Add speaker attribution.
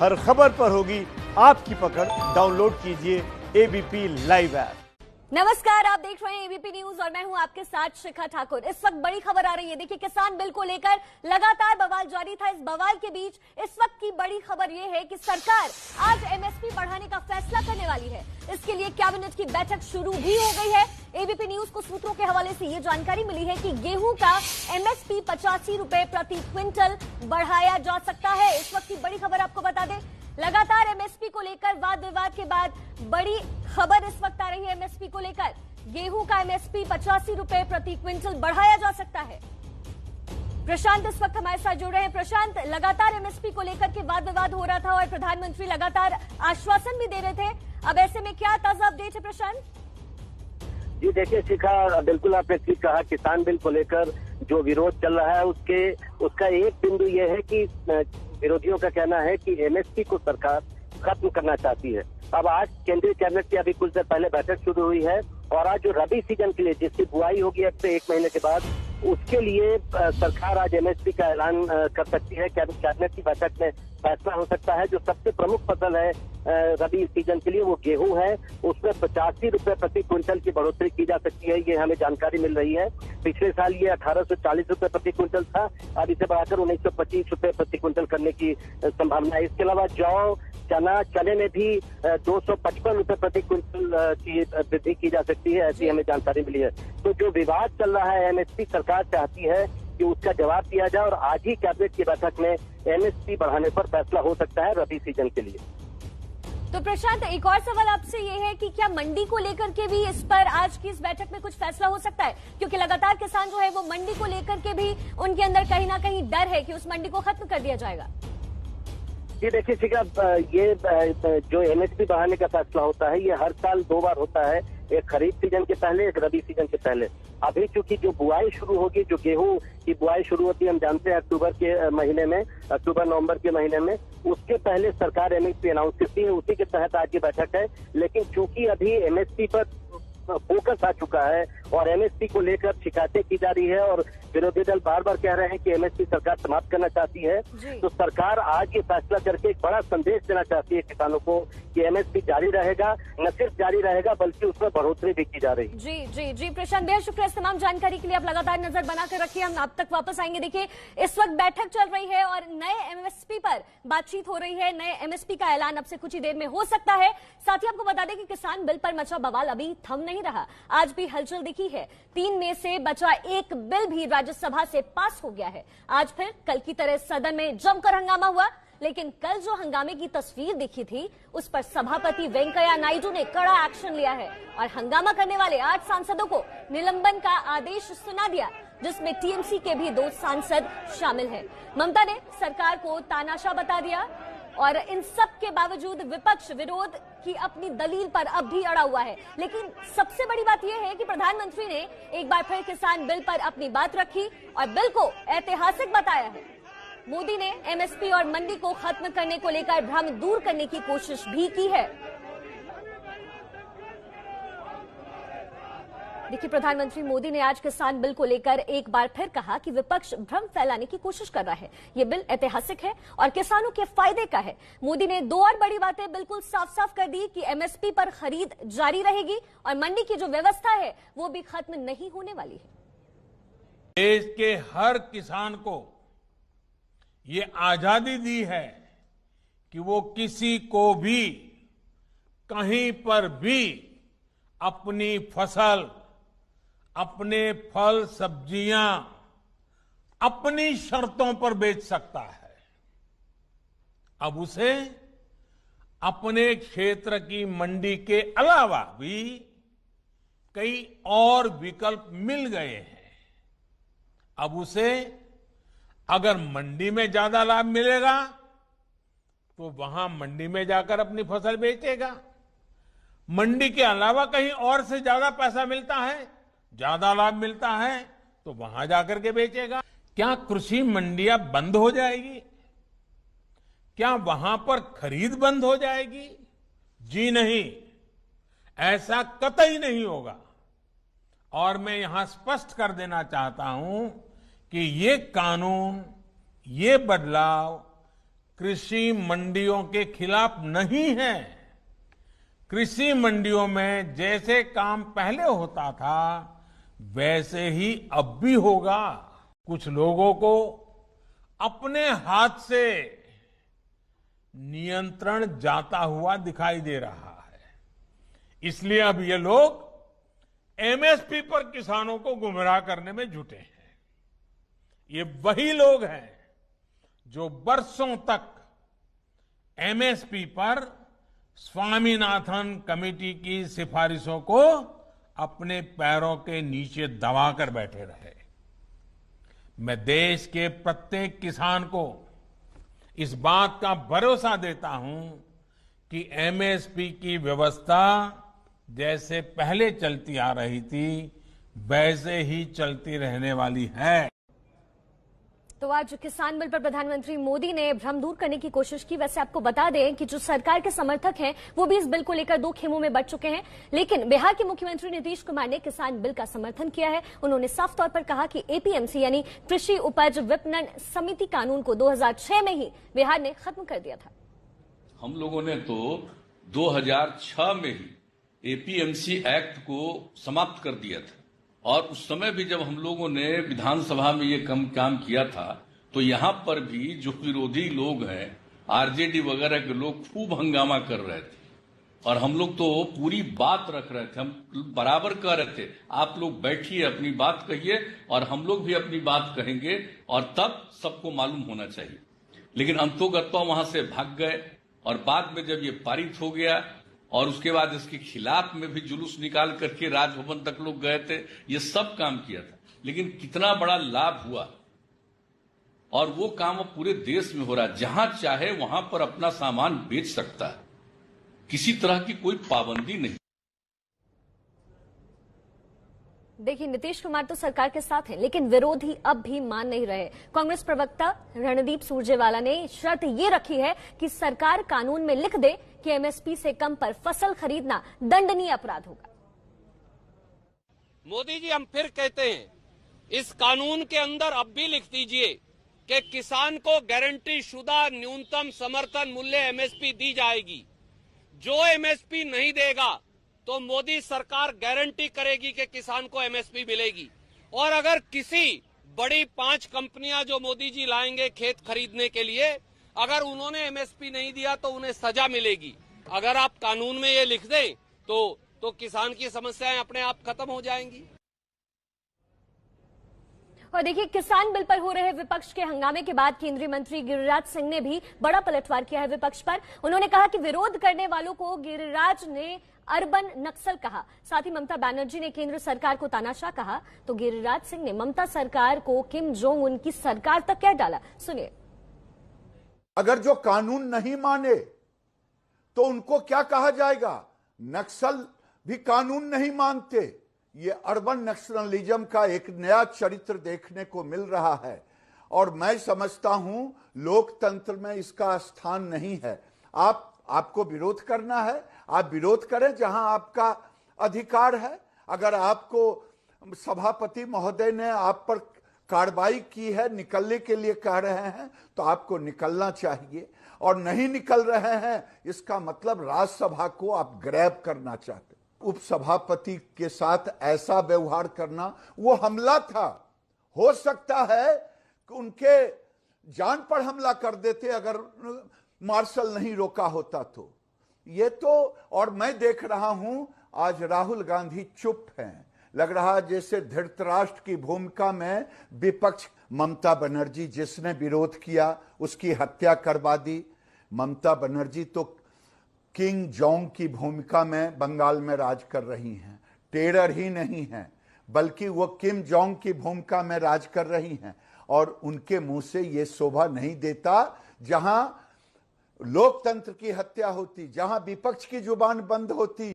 Speaker 1: हर खबर पर होगी आपकी पकड़। डाउनलोड कीजिए एबीपी लाइव ऐप।
Speaker 2: नमस्कार, आप देख रहे हैं एबीपी न्यूज और मैं हूं आपके साथ शिखा ठाकुर। इस वक्त बड़ी खबर आ रही है। देखिए, किसान बिल को लेकर लगातार बवाल जारी था। इस बवाल के बीच इस वक्त की बड़ी खबर यह है कि सरकार आज एमएसपी बढ़ाने का फैसला करने वाली है। इसके लिए कैबिनेट की बैठक शुरू भी हो गई है। एबीपी न्यूज को सूत्रों के हवाले से ये जानकारी मिली है कि गेहूं का एमएसपी 85 रुपए प्रति क्विंटल बढ़ाया जा सकता है। इस वक्त की बड़ी खबर आपको बता दें, लगातार एमएसपी को लेकर वाद विवाद के बाद बड़ी खबर इस वक्त आ रही है। एमएसपी को लेकर गेहूं का एमएसपी 85 रुपए प्रति क्विंटल बढ़ाया जा सकता है। प्रशांत इस वक्त हमारे साथ जुड़ रहे हैं। प्रशांत, लगातार एमएसपी को लेकर के वाद विवाद हो रहा था और प्रधानमंत्री लगातार आश्वासन भी दे रहे थे। अब ऐसे में क्या ताजा अपडेट है प्रशांत?
Speaker 3: जी देखिए शिखा, बिल्कुल आपने ठीक कहा। किसान बिल को लेकर जो विरोध चल रहा है उसका एक बिंदु यह है कि विरोधियों का कहना है कि एमएसपी को सरकार खत्म करना चाहती है। अब आज केंद्रीय कैबिनेट की अभी कुछ देर पहले बैठक शुरू हुई है और आज जो रबी सीजन के लिए जिसकी बुआई होगी अब से 1 महीने के बाद, उसके लिए सरकार आज एमएसपी का ऐलान कर सकती है। कैबिनेट की बैठक में फैसला हो सकता है। जो सबसे प्रमुख फसल है रबी सीजन के लिए वो गेहूं है। उसमें 85 रुपए प्रति क्विंटल की बढ़ोतरी की जा सकती है, ये हमें जानकारी मिल रही है। पिछले साल ये 1840 रुपए प्रति क्विंटल था, अब इसे बढ़ाकर 1925 रुपए प्रति क्विंटल करने की संभावना है। इसके अलावा जौ, चने में भी 255 रुपए प्रति क्विंटल की वृद्धि की जा सकती है, ऐसी हमें जानकारी मिली है। तो जो विवाद चल रहा है एमएसपी, सरकार चाहती है कि उसका जवाब दिया जाए और आज ही कैबिनेट की बैठक में एमएसपी बढ़ाने पर फैसला हो सकता है रबी सीजन के लिए।
Speaker 2: तो प्रशांत, एक और सवाल आपसे ये है कि क्या मंडी को लेकर के भी इस पर आज की इस बैठक में कुछ फैसला हो सकता है? क्योंकि लगातार किसान जो है वो मंडी को लेकर के भी उनके अंदर कहीं ना कहीं डर है कि उस मंडी को खत्म कर दिया जाएगा।
Speaker 3: जी देखिए शिखा, ये जो एमएसपी बढ़ाने का फैसला होता है ये हर साल 2 बार होता है, एक खरीफ सीजन के पहले, एक रबी सीजन के पहले। अभी चूंकि जो बुआई शुरू होगी, जो गेहूं की बुआई शुरू होती है, हम जानते हैं अक्टूबर के महीने में, अक्टूबर नवंबर के महीने में, उसके पहले सरकार एमएसपी अनाउंस करती है। उसी के तहत आज की बैठक है। लेकिन चूंकि अभी एमएसपी पर फोकस आ चुका है और एमएसपी को लेकर शिकायतें की जा रही है और विरोधी दल बार बार कह रहे हैं कि एमएसपी सरकार समाप्त करना चाहती है, तो सरकार आज ये फैसला करके एक बड़ा संदेश देना चाहती है किसानों को कि एमएसपी जारी रहेगा, न सिर्फ जारी रहेगा बल्कि उसमें बढ़ोतरी भी की जा रही है।
Speaker 2: जी प्रशांत, बेहद शुक्रिया इस तमाम जानकारी के लिए। आप लगातार नजर बनाकर रखिए, हम आप तक वापस आएंगे। देखिए, इस वक्त बैठक चल रही है और नए एमएसपी पर बातचीत हो रही है। नए एमएसपी का ऐलान अब से कुछ ही देर में हो सकता है। साथ ही आपको बता दें कि किसान बिल पर मचा बवाल अभी थम नहीं रहा, आज भी हलचल दिखी है। 3 में से बचा एक बिल भी राज्यसभा से पास हो गया है। आज फिर कल की तरह सदन में जमकर हंगामा हुआ, लेकिन कल जो हंगामे की तस्वीर दिखी थी उस पर सभापति वेंकैया नायडू ने कड़ा एक्शन लिया है और हंगामा करने वाले 8 सांसदों को निलंबन का आदेश सुना दिया, जिसमें टीएमसी के भी 2 सांसद शामिल हैं। ममता ने सरकार को तानाशाह बता दिया और इन सब के बावजूद विपक्ष विरोध की अपनी दलील पर अब भी अड़ा हुआ है। लेकिन सबसे बड़ी बात यह है कि प्रधानमंत्री ने एक बार फिर किसान बिल पर अपनी बात रखी और बिल को ऐतिहासिक बताया है। मोदी ने एमएसपी और मंडी को खत्म करने को लेकर भ्रम दूर करने की कोशिश भी की है। देखिए, प्रधानमंत्री मोदी ने आज किसान बिल को लेकर एक बार फिर कहा कि विपक्ष भ्रम फैलाने की कोशिश कर रहा है। ये बिल ऐतिहासिक है और किसानों के फायदे का है। मोदी ने 2 और बड़ी बातें बिल्कुल साफ साफ कर दी कि एमएसपी पर खरीद जारी रहेगी और मंडी की जो व्यवस्था है वो भी खत्म नहीं होने वाली है।
Speaker 4: देश के हर किसान को ये आजादी दी है कि वो किसी को भी कहीं पर भी अपनी फसल, अपने फल सब्जियां अपनी शर्तों पर बेच सकता है। अब उसे अपने क्षेत्र की मंडी के अलावा भी कई और विकल्प मिल गए हैं। अब उसे अगर मंडी में ज्यादा लाभ मिलेगा तो वहां मंडी में जाकर अपनी फसल बेचेगा। मंडी के अलावा कहीं और से ज्यादा पैसा मिलता है, ज्यादा लाभ मिलता है तो वहां जाकर के बेचेगा। क्या कृषि मंडियां बंद हो जाएगी? क्या वहां पर खरीद बंद हो जाएगी? जी नहीं, ऐसा कतई नहीं होगा। और मैं यहां स्पष्ट कर देना चाहता हूं कि ये कानून, ये बदलाव कृषि मंडियों के खिलाफ नहीं है। कृषि मंडियों में जैसे काम पहले होता था वैसे ही अब भी होगा। कुछ लोगों को अपने हाथ से नियंत्रण जाता हुआ दिखाई दे रहा है, इसलिए अब ये लोग एमएसपी पर किसानों को गुमराह करने में जुटे हैं। ये वही लोग हैं जो बरसों तक एमएसपी पर स्वामीनाथन कमेटी की सिफारिशों को अपने पैरों के नीचे दबाकर बैठे रहे। मैं देश के प्रत्येक किसान को इस बात का भरोसा देता हूं कि एमएसपी की व्यवस्था जैसे पहले चलती आ रही थी वैसे ही चलती रहने वाली है।
Speaker 2: तो आज किसान बिल पर प्रधानमंत्री मोदी ने भ्रम दूर करने की कोशिश की। वैसे आपको बता दें कि जो सरकार के समर्थक हैं वो भी इस बिल को लेकर दो खेमों में बंट चुके हैं, लेकिन बिहार के मुख्यमंत्री नीतीश कुमार ने किसान बिल का समर्थन किया है। उन्होंने साफ तौर पर कहा कि एपीएमसी यानी कृषि उपज विपणन समिति कानून को 2006 में ही बिहार ने खत्म कर दिया था।
Speaker 5: हम लोगों ने तो 2006 में ही एपीएमसी एक्ट को समाप्त कर दिया था, और उस समय भी जब हम लोगों ने विधानसभा में ये काम किया था तो यहां पर भी जो विरोधी लोग हैं, आरजेडी वगैरह के लोग खूब हंगामा कर रहे थे, और हम लोग तो पूरी बात रख रहे थे। हम बराबर कह रहे थे आप लोग बैठिए, अपनी बात कहिए, और हम लोग भी अपनी बात कहेंगे, और तब सबको मालूम होना चाहिए। लेकिन अंतोगत्वा वहां से भाग गए, और बाद में जब ये पारित हो गया और उसके बाद इसके खिलाफ में भी जुलूस निकाल करके राजभवन तक लोग गए थे, ये सब काम किया था। लेकिन कितना बड़ा लाभ हुआ, और वो काम अब पूरे देश में हो रहा है। जहां चाहे वहां पर अपना सामान बेच सकता है, किसी तरह की कोई पाबंदी नहीं।
Speaker 2: देखिए, नीतीश कुमार तो सरकार के साथ हैं, लेकिन विरोधी अब भी मान नहीं रहे। कांग्रेस प्रवक्ता रणदीप सुरजेवाला ने शर्त ये रखी है कि सरकार कानून में लिख दे कि एमएसपी से कम पर फसल खरीदना दंडनीय अपराध होगा।
Speaker 6: मोदी जी, हम फिर कहते हैं, इस कानून के अंदर अब भी लिख दीजिए कि किसान को गारंटी शुदा न्यूनतम समर्थन मूल्य एमएसपी दी जाएगी। जो एमएसपी नहीं देगा तो मोदी सरकार गारंटी करेगी कि किसान को एमएसपी मिलेगी। और अगर किसी बड़ी 5 कंपनियां जो मोदी जी लाएंगे खेत खरीदने के लिए, अगर उन्होंने एमएसपी नहीं दिया तो उन्हें सजा मिलेगी। अगर आप कानून में ये लिख दें तो किसान की समस्याएं अपने आप खत्म हो जाएंगी।
Speaker 2: और देखिए, किसान बिल पर हो रहे विपक्ष के हंगामे के बाद केंद्रीय मंत्री गिरिराज सिंह ने भी बड़ा पलटवार किया है विपक्ष पर। उन्होंने कहा कि विरोध करने वालों को गिरिराज ने अर्बन नक्सल कहा। साथ ही ममता बनर्जी ने केंद्र सरकार को तानाशाह कहा, तो गिरिराज सिंह ने ममता सरकार को किम जोंग उन की सरकार तक कह डाला। सुनिए।
Speaker 7: अगर जो कानून नहीं माने तो उनको क्या कहा जाएगा? नक्सल भी कानून नहीं मानते। ये अर्बन नक्सलिज्म का एक नया चरित्र देखने को मिल रहा है, और मैं समझता हूं लोकतंत्र में इसका स्थान नहीं है। आपको विरोध करना है, आप विरोध करें जहां आपका अधिकार है। अगर आपको सभापति महोदय ने आप पर कार्रवाई की है, निकलने के लिए कह रहे हैं, तो आपको निकलना चाहिए, और नहीं निकल रहे हैं इसका मतलब राज्यसभा को आप ग्रैब करना चाहते। उपसभापति के साथ ऐसा व्यवहार करना वो हमला था। हो सकता है कि उनके जान पर हमला कर देते अगर मार्शल नहीं रोका होता तो। ये तो, और मैं देख रहा हूं आज राहुल गांधी चुप हैं। लग रहा जैसे धृतराष्ट्र की भूमिका में विपक्ष, ममता बनर्जी जिसने विरोध किया उसकी हत्या करवा दी। ममता बनर्जी तो किंग जोंग की भूमिका में बंगाल में राज कर रही हैं। टेरर ही नहीं है बल्कि वो किम जोंग की भूमिका में राज कर रही हैं, और उनके मुंह से ये शोभा नहीं देता जहां लोकतंत्र की हत्या होती, जहां विपक्ष की जुबान बंद होती।